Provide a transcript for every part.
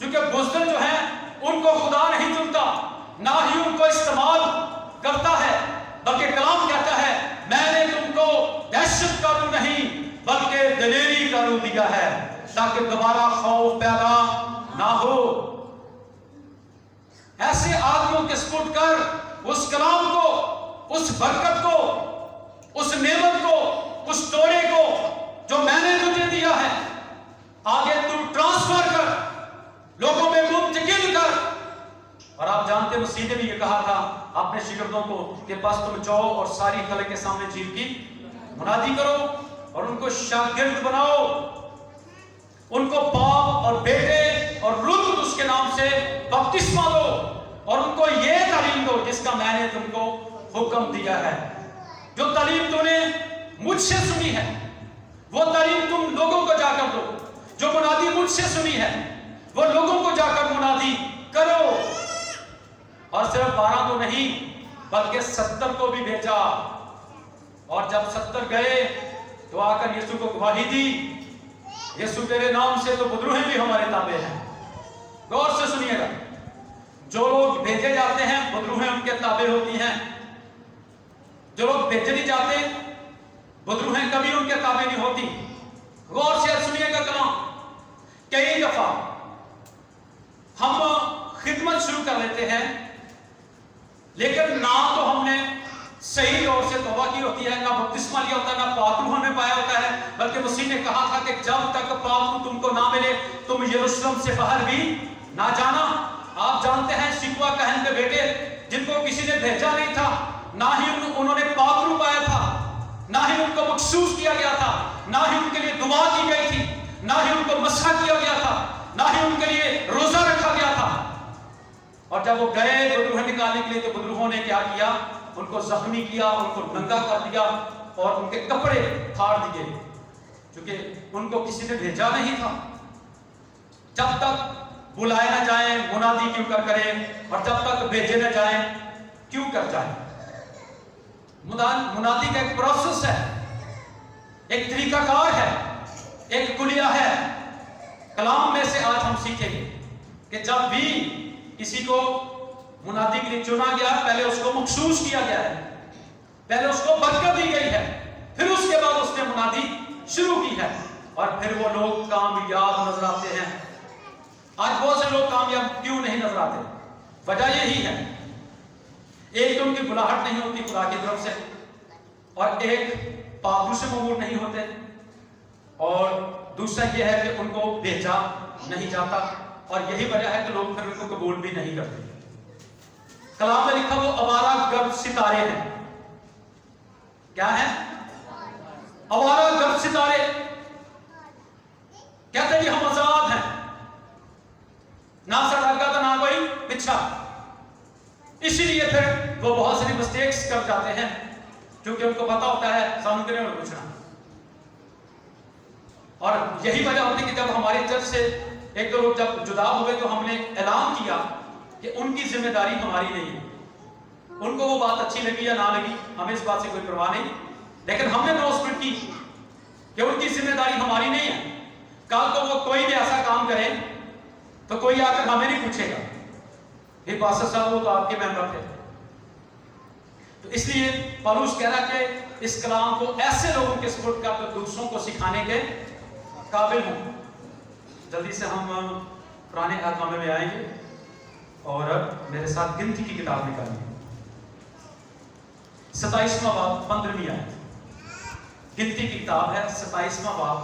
چونکہ بزدل جو ہیں ان کو خدا نہیں چنتا، نہ ہی ان کو استعمال کرتا ہے، بلکہ کلام کہتا ہے میں نے تم کو دہشت کا روح نہیں بلکہ دلیری کا روح دیا ہے تاکہ دوبارہ خوف پیدا نہ ہو۔ ایسے آدمیوں کے سپرد کر اس کلام کو، اس برکت کو، اس نعمت کو، اس توڑے کو جو میں نے تجھے دیا ہے آگے تو ٹرانسفر کر، لوگوں میں منتقل کر۔ اور آپ جانتے مسیح نے بھی یہ کہا تھا اپنے شاگردوں کو کہ بس تم جاؤ اور ساری خلق کے سامنے انجیل کی منادی کرو اور ان کو شاگرد بناؤ، ان کو باپ اور بیٹے اور روح اس کے نام سے بپتسمہ دو اور ان کو یہ تعلیم دو جس کا میں نے تم کو حکم دیا ہے۔ جو تعلیم تم نے مجھ سے سنی ہے وہ تعلیم تم لوگوں کو جا کر دو، جو منادی مجھ سے سنی ہے وہ لوگوں کو جا کر منادی کرو۔ اور صرف 12 کو نہیں بلکہ 70 کو بھی بھیجا، اور جب 70 گئے تو آ کر یسوع کو گواہی دی، یسوع تیرے نام سے تو بدروہیں بھی ہمارے تابع ہیں۔ غور سے سنیے گا، جو لوگ بھیجے جاتے ہیں بدروہیں ان کے تابع ہوتی ہیں، جو لوگ بھیجے نہیں جاتے بدروہیں کبھی ان کے تابع نہیں ہوتی۔ غور سے سنیے گا کلام۔ کئی دفعہ ہم خدمت شروع کر لیتے ہیں لیکن نہ تو ہم نے صحیح طور سے توبہ کی ہوتی ہے، نہ بپتسمہ لیا ہوتا ہے، نہ پاک روح ہمیں پایا ہوتا ہے، بلکہ مسیح نے کہا تھا کہ جب تک پاک روح تم کو نہ ملے تم یروشلم سے باہر بھی نہ جانا۔ آپ جانتے ہیں شکوہ کہن کے بیٹے جن کو کسی نے بھیجا نہیں تھا، نہ ہی انہوں نے پاک روح پایا تھا، نہ ہی ان کو مخصوص کیا گیا تھا، نہ ہی ان کے لیے دعا کی گئی تھی، نہ ہی ان کو مسح کیا گیا تھا، نہ ہی ان کے لیے روزہ رکھا گیا تھا۔ اور جب وہ گئے بدروہیں نکالنے کے لیے تو بدروہوں نے کیا کیا؟ ان کو زخمی کیا، ان کو ننگا کر دیا اور ان کے کپڑے پھاڑ دیے، کیونکہ ان کو کسی نے بھیجا نہیں تھا۔ جب تک بلائے نہ جائیں منادی کیوں کر کریں، اور جب تک بھیجے نہ جائیں کیوں کر جائیں؟ منادی کا ایک پروسیس ہے، ایک طریقہ کار ہے، ایک کلیہ ہے۔ کلام میں سے آج ہم سیکھیں گے کہ جب بھی کسی کو منادی کے لیے چنا گیا پہلے اس کو مخصوص کیا گیا ہے، پہلے اس کو برکت دی گئی ہے، پھر اس کے بعد اس نے منادی شروع کی ہے، اور پھر وہ لوگ کامیاب نظر آتے ہیں۔ آج بہت سے لوگ کامیاب کیوں نہیں نظر آتے؟ وجہ یہی ہے، ایک تو ان کی بلاہٹ نہیں ہوتی خدا کی طرف سے، اور ایک پاک روح سے مغرور نہیں ہوتے، اور دوسرا یہ ہے کہ ان کو بھیجا نہیں جاتا، اور یہی وجہ ہے کہ لوگ پھر ان کو قبول بھی نہیں کرتے۔ کلام میں لکھا وہ آوارہ گرد ستارے ہیں۔ کیا ہیں؟ آوارہ گرد ستارے۔ کہتے ہیں کہ ہم آزاد ہیں، نہ سڑکا تو نہ کوئی پچھا۔ اسی لیے پھر وہ بہت ساری مسٹیکس کر جاتے ہیں کیونکہ ان کو پتا ہوتا ہے سامنے کے لیے پوچھنا۔ اور یہی وجہ ہوتی ہے کہ جب ہمارے چرچ سے ایک دو لوگ جب جدا ہوئے تو ہم نے اعلان کیا کہ ان کی ذمہ داری ہماری نہیں ہے۔ ان کو وہ بات اچھی لگی یا نہ لگی ہمیں اس بات سے کوئی پرواہ نہیں، لیکن ہم نے اناؤنسمنٹ کی کہ ان کی ذمہ داری ہماری نہیں ہے۔ کل کو وہ کوئی بھی ایسا کام کرے تو کوئی آ کر ہمیں نہیں پوچھے گا یہ پاسٹر صاحب وہ تو آپ کے ممبر تھے۔ تو اس لیے پالوس کہہ رہا کہ اس کلام کو ایسے لوگوں کے سپرد کر تو دوسروں کو سکھانے کے قابل ہوں۔ جلدی سے ہم پرانے عہد نامے میں آئیں گے اور میرے ساتھ گنتی کی کتاب نکالیں گے، 27واں باب 15ویں آیت۔ گنتی کی کتاب ہے 27واں باب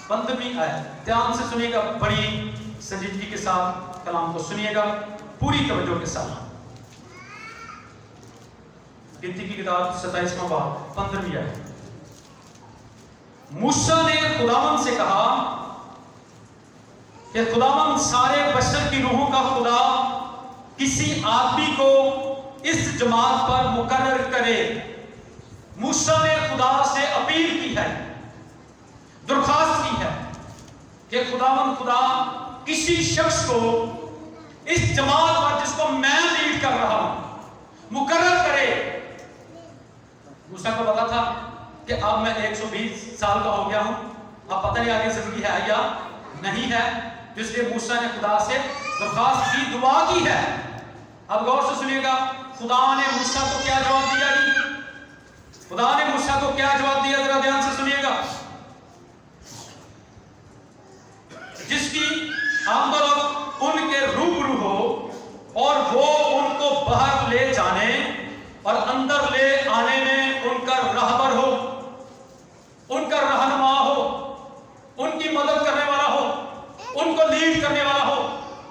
15ویں آیت۔ دھیان سے سنیے گا، بڑی سنجیدگی کے ساتھ کلام کو سنیے گا، پوری توجہ کے ساتھ۔ گنتی کی کتاب 27واں باب 15ویں آیت۔ موسیٰ نے خداوند سے کہا کہ خداوند سارے بشر کی روحوں کا خدا کسی آدمی کو اس جماعت پر مقرر کرے۔ موسیٰ نے خدا سے اپیل کی ہے، درخواست کی ہے کہ خداوند خدا کسی شخص کو اس جماعت پر جس کو میں لیڈ کر رہا ہوں مقرر کرے۔ موسیٰ کو پتا تھا کہ اب میں 120 سال کا ہو گیا ہوں، اب پتہ نہیں آگے زندگی ہے یا نہیں ہے، جس لیے موسیٰ نے خدا سے درخواست کی، دعا کی ہے۔ اب غور سے سنیے گا، خدا نے موسیٰ کو کیا جواب دیا جی؟ خدا نے موسیٰ کو کیا جواب دیا؟ ذرا دھیان سے سنیے گا۔ جس کی آمد ان کے روبرو ہو اور وہ ان کو باہر لے جانے اور اندر لے آنے میں ان کا رہبر ہو، ان کا رہنما ہو، ان کی مدد کرنے والا ہو، ان کو لیڈ کرنے والا ہو،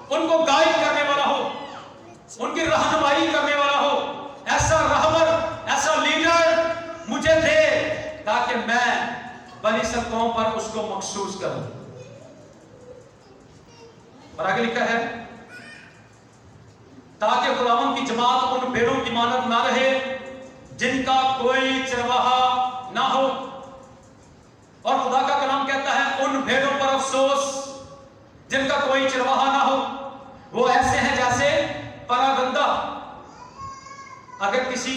ان کو گائیڈ کرنے والا ہو، ان کی رہنمائی کرنے والا ہو، ایسا رہبر، ایسا لیڈر مجھے دے تاکہ میں بنی اسرائیل قوم پر اس کو مخصوص کروں۔ اور آگے لکھا ہے تاکہ خداوند کی جماعت ان بھیڑوں کی مانند نہ رہے جن کا کوئی چرواہا نہ ہو۔ اور خدا کا کلام کہتا ہے ان بھیڑوں پر افسوس جن کا کوئی چرواہا نہ ہو، وہ ایسے ہیں جیسے پراگندہ۔ اگر کسی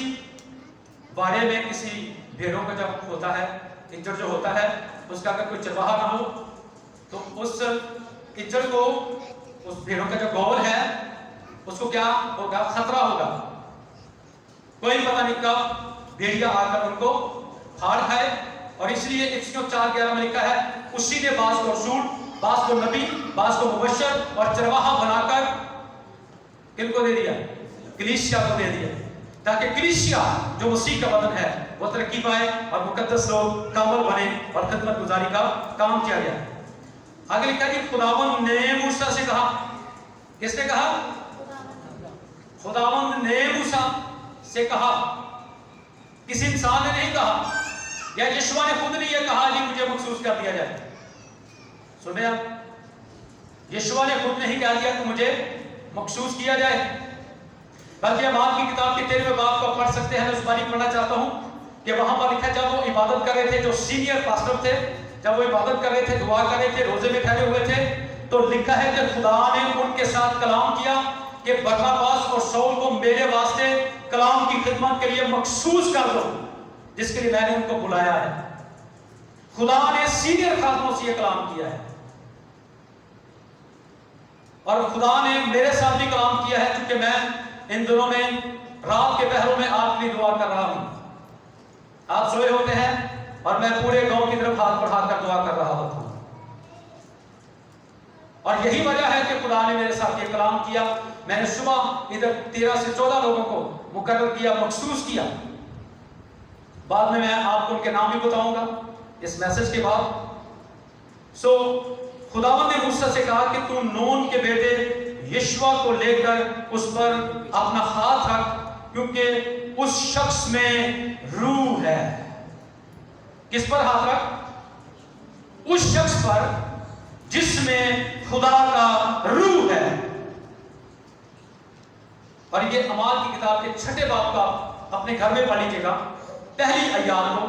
باڑے میں کسی بھیڑوں کا جب ہوتا ہے، اجڑ جو ہوتا ہے، اس کا اگر کوئی چرواہا نہ ہو تو اس اجڑ کو، اس بھیڑوں کا جو گول ہے اس کو کیا ہوگا؟ خطرہ ہوگا۔ کوئی پتہ نہیں کب بھیڑیا آ کر ان کو پھاڑ کھائے۔ اور اس لیے 104:11 میں لکھا ہے اسی نے بعض کو رسول، بعض کو نبی، بعض کو مبشر اور چرواہا بنا کر کن کو دے دیا؟ کلیسیا کو دے دیا، تاکہ کلیسیا جو مسیح کا بدن ہے وہ ترقی پائے اور مقدس لوگ کامل بنے اور خدمت گزاری کا کام کیا جائے۔ آگے لکھا ہے کہ خداوند نے موسیٰ سے کہا، کس نے کہا؟ خداوند نے موسیٰ سے کہا، کسی انسان نے نہیں کہا، یا یشوع نے خود نے یہ کہا جی مجھے مخصوص کر دیا جائے۔ سنیں آپ، یشوع نے خود نہیں کہہ دیا کہ مجھے مخصوص کیا جائے، بلکہ اعمال کی کتاب کے 13ویں باب کو پڑھ سکتے ہیں۔ میں اس باری پڑھنا چاہتا ہوں کہ وہاں پر لکھا ہے جب وہ عبادت کر رہے تھے، جو سینئر پاسٹر تھے، جب وہ عبادت کر رہے تھے، دعا کر رہے تھے، روزے میں ٹھہرے ہوئے تھے، تو لکھا ہے کہ خدا نے ان کے ساتھ کلام کیا کہ برناباس اور سول کو میرے واسطے کلام کی خدمت کے لیے مخصوص کر دو، جس کے لیے میں نے ان کو بلایا ہے۔ خدا نے سینئر خادموں سے یہ کلام کیا ہے، اور خدا نے میرے ساتھ بھی کلام کیا ہے، کیونکہ میں ان دنوں میں رات کے پہروں میں آپ کی دعا کر رہا ہوں۔ آپ سوئے ہوتے ہیں اور میں پورے گاؤں کی طرف ہاتھ بڑھا کر دعا کر رہا ہوتا ہوں، اور یہی وجہ ہے کہ خدا نے میرے ساتھ یہ کلام کیا۔ میں نے صبح ادھر 13 سے 14 لوگوں کو مقرر کیا، مخصوص کیا۔ بعد میں آپ کو ان کے نام بھی بتاؤں گا اس میسج کے بعد۔ خداوند نے موسیٰ سے کہا کہ تو نون کے بیٹے یشوع کو لے کر اس پر اپنا ہاتھ رکھ، کیونکہ اس شخص میں روح ہے۔ کس پر ہاتھ رکھ؟ اس شخص پر جس میں خدا کا روح ہے۔ اور یہ اعمال کی کتاب کے 6 باب کا اپنے گھر میں پڑھ لیجیے گا، پہلی آیات کو۔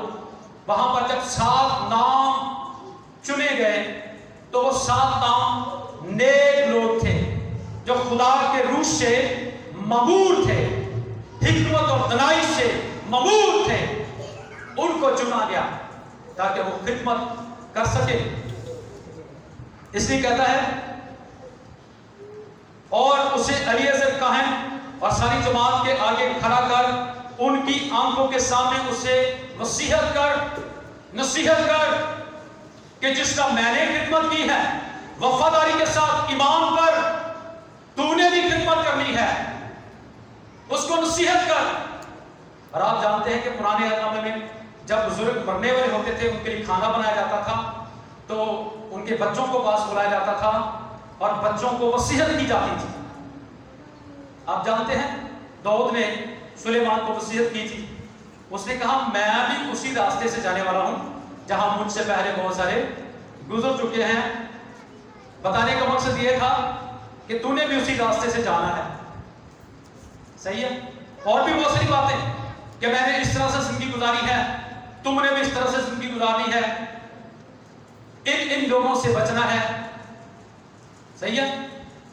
وہاں پر جب 7 نام چنے گئے تو وہ 7 نام نیک لوگ تھے جو خدا کے روح سے مبعوث تھے، حکمت اور دانائی سے مبعوث تھے۔ ان کو چنا گیا تاکہ وہ خدمت کر سکے۔ اس لیے کہتا ہے اور اسے الیعزر کاہن اور ساری جماعت کے آگے کھڑا کر ان کی آنکھوں کے سامنے اسے نصیحت کر کہ جس کا میں نے خدمت کی ہے وفاداری کے ساتھ ایمان پر تو نے بھی خدمت کرنی ہے، اس کو نصیحت کر۔ اور آپ جانتے ہیں کہ پرانے عہد میں جب بزرگ مرنے والے ہوتے تھے ان کے لیے کھانا بنایا جاتا تھا تو ان کے بچوں کو پاس بلایا جاتا تھا اور بچوں کو وصیت کی جاتی تھی۔ آپ جانتے ہیں داؤد نے سلیمان کو وصیت کی تھی، اس نے کہا میں بھی اسی راستے سے جانے والا ہوں جہاں مجھ سے پہلے بہت سارے گزر چکے ہیں۔ بتانے کا مقصد یہ تھا کہ تو نے بھی اسی راستے سے جانا ہے، صحیح ہے؟ اور بھی بہت ساری باتیں کہ میں نے اس طرح سے زندگی گزاری ہے، تم نے بھی اس طرح سے زندگی گزارنی ہے، ان لوگوں سے بچنا ہے، صحیح ہے؟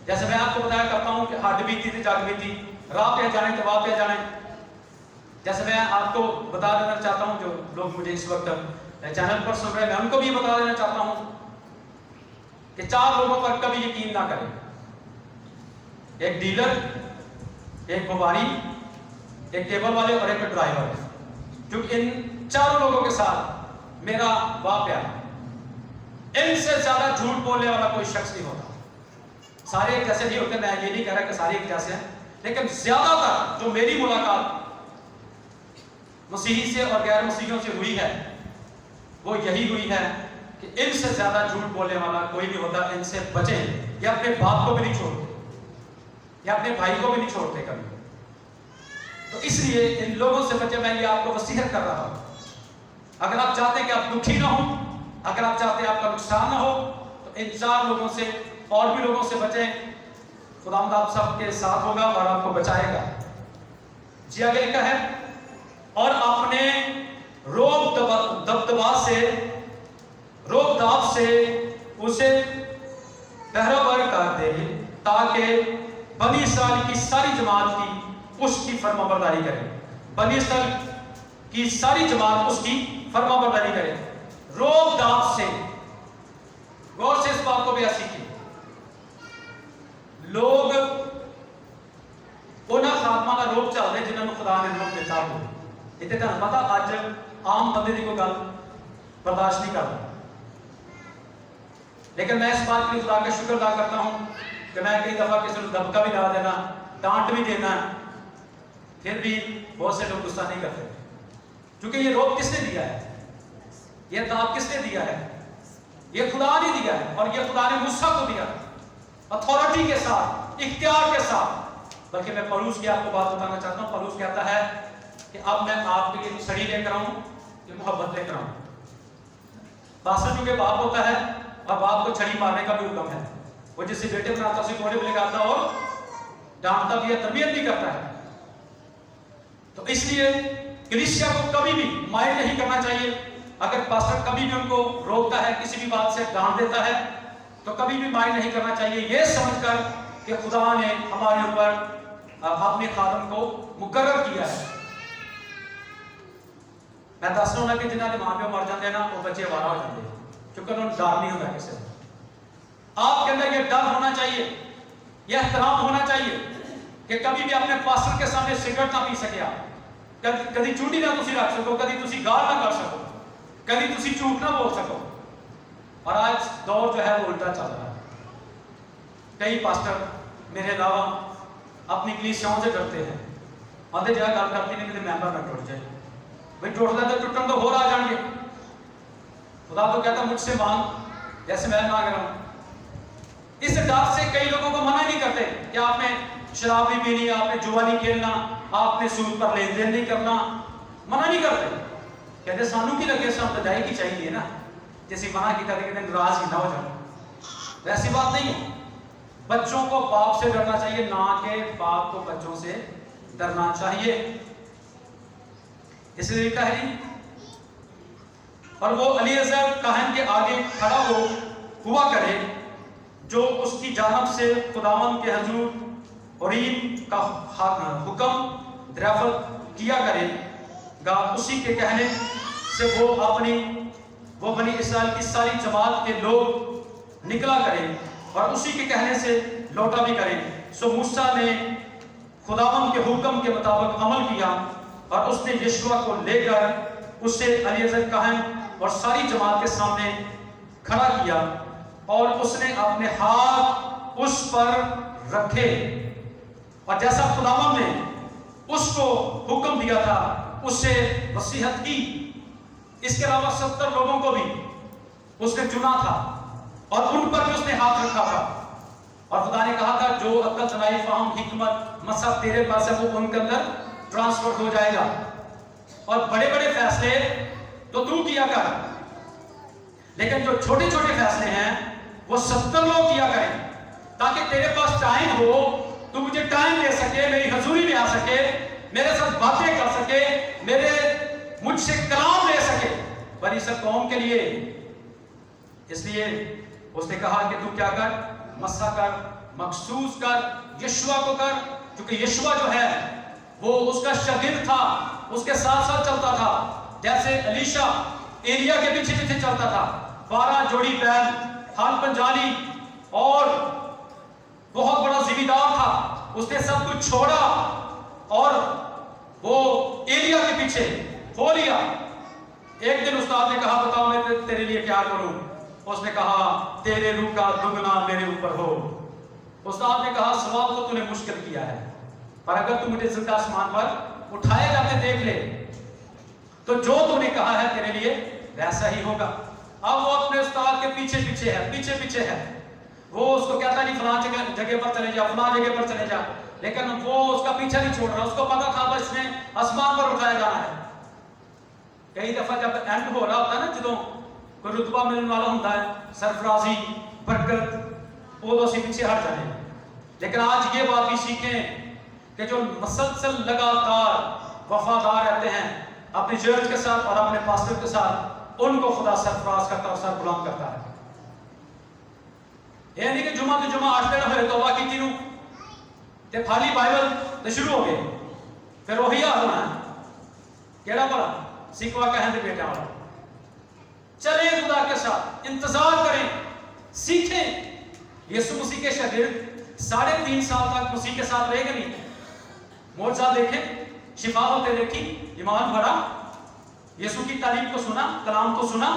جیسے میں آپ کو بتایا کرتا ہوں کہ ہڈ بیتی تھی جاگ بیتی، راہ پہ جانے تو واہ پہ جانے۔ جیسے میں آپ کو بتا دینا چاہتا ہوں جو لوگ مجھے اس وقت چینل پر سن رہے ہیں، میں ان کو بھی بتا دینا چاہتا ہوں کہ 4 لوگوں پر کبھی یقین نہ کریں. ایک ڈیلر، ایک وپاری، ایک ٹیبل والے اور ایک ڈرائیور. کیونکہ ان 4 لوگوں کے ساتھ میرا واقعہ، ان سے زیادہ جھوٹ بولنے والا کوئی شخص نہیں ہوتا. سارے ایک جیسے نہیں ہوتے، میں یہ نہیں کہہ رہا کہ سارے ایک جیسے ہیں، لیکن زیادہ تر جو میری ملاقات مسیحی سے اور غیر مسیحیوں سے ہوئی ہے وہ یہی ہوئی ہے کہ ان سے زیادہ جھوٹ بولنے والا کوئی نہیں ہوتا. ان سے بچیں. یہ اپنے باپ کو بھی نہیں چھوڑتے، یا اپنے بھائی کو بھی نہیں چھوڑتے کبھی. تو اس لیے ان لوگوں سے بچے. میں یہ آپ کو نصیحت کر رہا ہوں. اگر آپ چاہتے ہیں کہ آپ دکھی نہ ہوں، اگر آپ چاہتے ہیں آپ کا نقصان نہ ہو، تو ان 4 لوگوں سے اور بھی لوگوں سے بچیں. خداوند آپ سب کے ساتھ ہوگا اور آپ کو بچائے گا. جی آگے لکھا ہے، اور اپنے روب داب سے اسے پہراور کر دے، تاکہ بنی اسرائیل کی ساری جماعت کی اس کی فرما برداری کرے. بنی اسرائیل کی ساری جماعت اس کی فرما برداری کرے. روب داب سے، غور سے اس بات کو بھی سیکھیں. لوگ انہاں خاتمہ کا روب چل رہے جنہوں نے خدا نے روب دیتا ہو. اتنے تمہیں پتا اج عام بندے کی کوئی گل برداشت نہیں کرتا. لیکن میں اس بات کے لیے خدا کا شکر ادا کرتا ہوں کہ میں کئی دفعہ کسی کو دبکا بھی ڈال دینا، ڈانٹ بھی دینا، پھر بھی بہت سے لوگ غصہ نہیں کرتے. کیونکہ یہ روب کس نے دیا ہے؟ یہ داب کس نے دیا ہے؟ یہ خدا نے دیا ہے. اور یہ خدا نے موسیٰ کو دیا اتھارٹی کے ساتھ، اختیار کے ساتھ. بلکہ میں پولس کی آپ کو بات بتانا چاہتا ہوں. پولس کہتا ہے کہ اب میں آپ کے لیے چھڑی لے کر آؤں کہ محبت لے کر آؤں. پاسٹر چونکہ باپ ہوتا ہے اور باپ کو چھڑی مارنے کا بھی حکم ہے. وہ جس سے بیٹے بناتا اسے کوڑے بھی لگاتا اور ڈانٹتا بھی ہے، تربیت بھی کرتا ہے. تو اس لیے کلیسیا کو کبھی بھی مائل نہیں کرنا چاہیے. اگر پاسٹر کبھی بھی ان کو روکتا ہے، کسی بھی بات سے ڈانٹ دیتا ہے، تو کبھی بھی مائل نہیں کرنا چاہیے، یہ سمجھ کر کہ خدا نے ہمارے اوپر اپنے خادم کو مقرر کیا ہے. میں دس رہا ہوں کہ جنہوں نے ماں پیو مر جاتے ہیں نا، وہ بچے وارا ہو جاتے ہیں کیونکہ انہوں نے ڈر نہیں ہوتا کسی. آپ کے اندر یہ ڈر ہونا چاہیے، یہ احترام ہونا چاہیے کہ کبھی بھی اپنے پاسٹر کے سامنے سگریٹ نہ پی سکے. آپ کدی چونڈی نہ تسی رکھ سکو، کدی تسی گال نہ کر سکو، کدی تسی جھوٹ نہ بول سکو. اور آج دور جو ہے وہ الٹا چل رہا ہے. کئی پاسٹر میرے علاوہ اپنی کلیسیاؤں سے ڈرتے ہیں. آدھے جگہ گل کرتے ہیں کہ ممبر نہ ٹوٹ جائے. بھائی ٹوٹتا تو ٹوٹن تو ہو رہا جان گے. خدا تو کہتا مجھ سے مانگ جیسے میں مانگ رہا ہوں. اس ڈر سے کئی لوگوں کو منع نہیں کرتے کہ آپ نے شراب نہیں پینی، آپ نے جوا نہیں کھیلنا، آپ نے سود پر لین دین نہیں کرنا. منع نہیں کرتے. کہتے سانو کی لگے سب بجائی کی چاہیے نا، جیسے منع کی کرتے کہ ناراض ہی نہ ہو جائے. ویسی بات نہیں ہے. بچوں کو باپ سے ڈرنا چاہیے، نہ کہ باپ کو بچوں سے ڈرنا چاہیے. اس لیے لکھا ہے اور وہ الیعزر کاہن کے آگے کھڑا ہوا کرے جو اس کی جانب سے خداوند کے حضور اوریم کا حکم دریافت کیا کرے گا. اسی کے کہنے سے وہ بنی اسرائیل کی ساری جماعت کے لوگ نکلا کرے اور اسی کے کہنے سے لوٹا بھی کرے. سو موسیٰ نے خداوند کے حکم کے مطابق عمل کیا اور اس نے یشوع کو لے کر اسے الیعزر کاہن اور ساری جماعت کے سامنے کھڑا کیا اور اس نے اپنے ہاتھ اس پر رکھے اور جیسا خداوند نے اس کو حکم دیا تھا اس سے نصیحت کی. اس کے علاوہ 70 لوگوں کو بھی اس نے چنا تھا اور ان پر بھی اس نے ہاتھ رکھا تھا. اور خدا نے کہا تھا جو عقل دانائی فہم حکمت مذہب تیرے پاس ہے وہ ان کے اندر ٹرانسفر ہو جائے گا. اور بڑے بڑے فیصلے تو تو کیا کر، لیکن جو چھوٹے چھوٹے فیصلے ہیں وہ 70 لوگ کیا کریں تاکہ تیرے پاس ٹائم ہو، تو مجھے ٹائم دے سکے، میری حضوری میں آ سکے، میرے ساتھ باتیں کر سکے، مجھ سے کلام لے سکے بنی اسرائیل قوم کے لیے. اس لیے اس نے کہا کہ تو کیا کر، مسح کر، مخصوص کر، یشوع کو کر. کیونکہ یشوع جو ہے وہ اس کا شاگرد تھا، اس کے ساتھ ساتھ چلتا تھا. جیسے الیشا ایلیا کے پیچھے پیچھے چلتا تھا. 12 جوڑی بیل، ہل پنجالی اور بہت بڑا ذمہ تھا، اس نے سب کچھ چھوڑا اور وہ ایلیا کے پیچھے ہو لیا۔ ایک دن استاد نے کہا بتاؤ میں تیرے لیے کیا کروں؟ اس نے کہا تیرے روح کا دگنا میرے اوپر ہو۔ استاد نے کہا سوال تو نے مشکل کیا ہے، پر اگر تو مجھے زندہ آسمان پر اٹھائے جاتے دیکھ لے تو جو تو نے کہا ہے تیرے لیے ویسا ہی ہوگا۔ اب وہ اپنے استاد کے پیچھے ہے، وہ اس کو کہتا نہیں فلاں جگہ پر چلے جا، فلاں جگہ پر چلے جا، لیکن وہ اس کا پیچھا نہیں چھوڑ رہا، اس کو پتا تھا بس نے آسمان پر اٹھایا جانا ہے۔ کئی دفعہ جب اینڈ ہو رہا ہوتا ہے نا، جدوں کوئی رتبہ ملنے والا ہوتا ہے، سرفرازی، برکت، وہ تو اسی پیچھے ہٹ جانے، لیکن آج یہ بات بھی سیکھیں کہ جو مسلسل لگاتار وفادار رہتے ہیں اپنی چرچ کے ساتھ اور اپنے پاسٹر کے ساتھ، ان کو خدا سرفراز کرتا ہے اور سر بلند کرتا ہے۔ یہ نہیں کہ جمعہ تو جمعہ 8 دن ہوئے توبہ کی تینوں تے خالی بائبل تے شروع ہو گئے، پھر وہی حال ہونا ہے۔ کیڑا بڑا سیکھوا کہیں دے بیٹا والا، چلیں خدا کے ساتھ، انتظار کریں، سیکھیں۔ یسوع مسیح کے شاگرد 3.5 سال تک مسیح کے ساتھ رہے گا نہیں، معجزہ دیکھیں، شفا ہوتے دیکھی، ایمان بڑھا، یسوع کی تعلیم کو سنا، کلام کو سنا،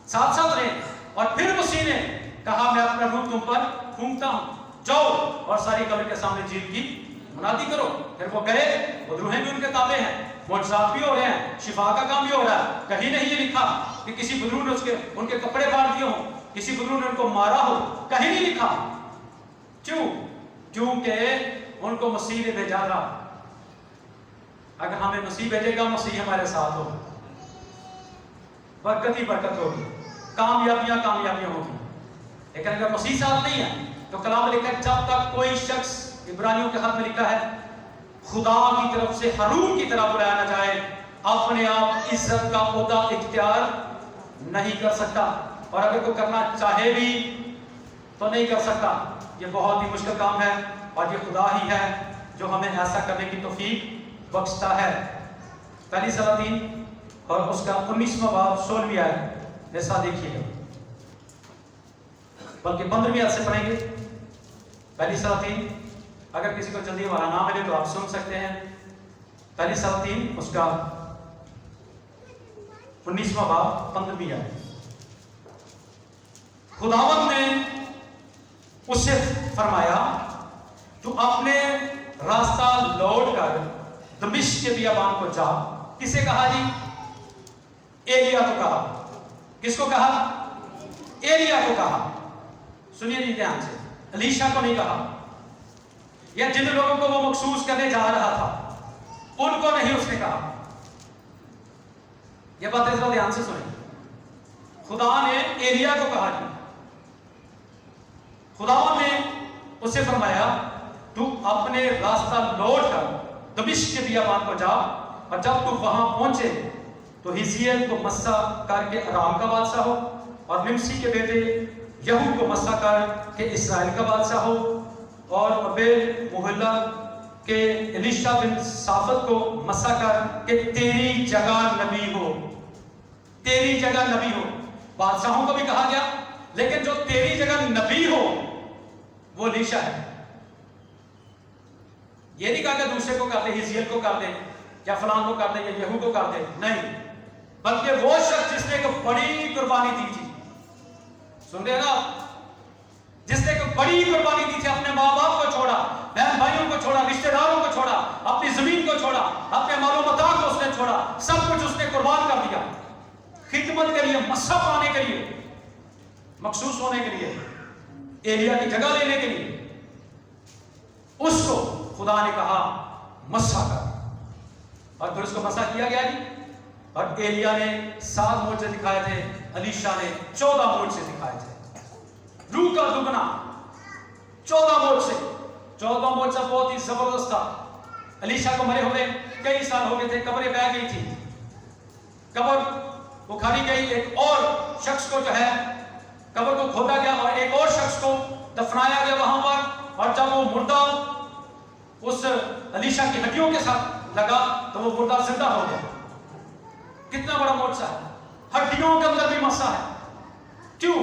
ساتھ ساتھ رہے، اور پھر مسیح نے کہا میں اپنا روح تم پر پھونکتا ہوں، جاؤ اور ساری قبر کے سامنے جیت کی منادی کرو۔ پھر وہ گئے، وہ روحیں بھی ان کے تابع ہیں، معجزات بھی ہو رہے ہیں، شفا کا کام بھی ہو رہا ہے۔ کہیں نہیں یہ لکھا کہ کسی بدرو نے ان کے کپڑے پھاڑ دیے ہوں، کسی بدرو نے ان کو مارا ہو، کہیں نہیں لکھا۔ کیونکہ ان کو مسیح نے بھیجا تھا۔ اگر ہمیں مسیح بھیجے گا، مسیح ہمارے ساتھ ہوگا، برکت ہی برکت ہوگی، کامیابیاں ہوگی۔ لیکن اگر مسیح ساتھ نہیں ہے تو کلام لکھا ہے جب تک کوئی شخص، عبرانیوں کے خط میں لکھا ہے، خدا کی طرف سے ہارون کی طرح بلایا نہ جائے، اپنے آپ عزت کا عہدہ اختیار نہیں کر سکتا، اور اگر کوئی کرنا چاہے بھی تو نہیں کر سکتا۔ یہ بہت ہی مشکل کام ہے، اور یہ خدا ہی ہے جو ہمیں ایسا کرنے کی توفیق بخشتا ہے۔ پہلی سلاطین اور اس کا 19واں باب 16ویں آیت جیسا دیکھیے گا، بلکہ 15ویں آیت سے پڑھیں گے۔ پہلی سلاطین، اگر کسی کو جلدی ہمارا نام ملے تو آپ سن سکتے ہیں۔ پہلی سلاطین اس کا 19واں باب 15ویں آیت۔ خداوند نے اس سے فرمایا تو اپنے راستہ لوٹ کر دمشق کے بیابان کو جا۔ کسے کہا جی؟ ایلیا کو کہا۔ کس کو کہا؟ ایلیا کو کہا۔ سنیے جی دھیان سے، الیشا کو نہیں کہا، یا جن لوگوں کو وہ مخصوص کرنے جا رہا تھا ان کو نہیں اس نے کہا۔ یہ بات ذرا دھیان سے سنیں۔ خدا نے ایلیا کو کہا جی، خداوند نے اس سے فرمایا تو اپنے راستہ لوٹ کر دمشق کے بیابان کو جا، اور جب تو وہاں پہنچے تو حزقیل کو مسا کر کے ارام کا بادشاہ ہو، اور نمسی کے بیٹے یہو کو مسا کر کے اسرائیل کا بادشاہ ہو، اور ابیل محلہ کے الیشا بن صافت کو مسا کر کہ تیری جگہ نبی ہو، تیری جگہ نبی ہو۔ بادشاہوں کو بھی کہا گیا، لیکن جو تیری جگہ نبی ہو وہ الیشا ہے۔ یہ نہیں کہا کہ دوسرے کو کر دے، حزقیل کو کر دے، یا فلان کو کر دے، یا یہو کو کر دے، نہیں، بلکہ وہ شخص جس نے ایک بڑی قربانی دی تھی، سن رہے ہیں نا، جس نے ایک بڑی قربانی دی تھی، اپنے ماں باپ کو چھوڑا، بہن بھائیوں کو چھوڑا، رشتہ داروں کو چھوڑا، اپنی زمین کو چھوڑا، اپنے مال و متاع کو اس نے چھوڑا، سب کچھ اس نے قربان کر دیا، خدمت کے لیے، مسا پانے کے لیے، مخصوص ہونے کے لیے، ایلیا کی جگہ لینے کے لیے۔ اس کو خدا نے کہا مسا کر، اور پھر اس کو مسا کیا گیا جی۔ اور ایلیا نے 7 معجزے دکھائے تھے، الیشا نے 14 معجزے دکھائے تھے، روح کا دگنا، 14 معجزے۔ 14 معجزہ بہت ہی زبردست تھا۔ الیشا کو مرے ہوئے کئی سال ہو گئے تھے، قبریں بہہ گئی تھی، قبر اکھاڑی گئی، ایک اور شخص کو جو ہے قبر کو کھودا گیا، اور ایک اور شخص کو دفنایا گیا وہاں پر، اور جب وہ مردہ اس الیشا کی ہڈیوں کے ساتھ لگا تو وہ مردہ زندہ ہو گیا۔ کتنا بڑا معجزہ ہے، ہڈیوں کے اندر بھی مسا ہے۔ کیوں؟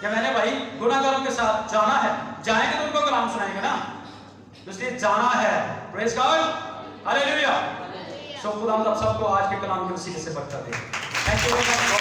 کہ میں نے بھائی گناہگاروں کے ساتھ جانا ہے, جائیں گے تو ان کو کلام سنائیں گے نا, اس لیے جانا ہے. پریز گاڈ, ہاللیلویا. سو خدا ہم سب کو آج کے کلام کی وسیلے سے برکت دے. Thank you.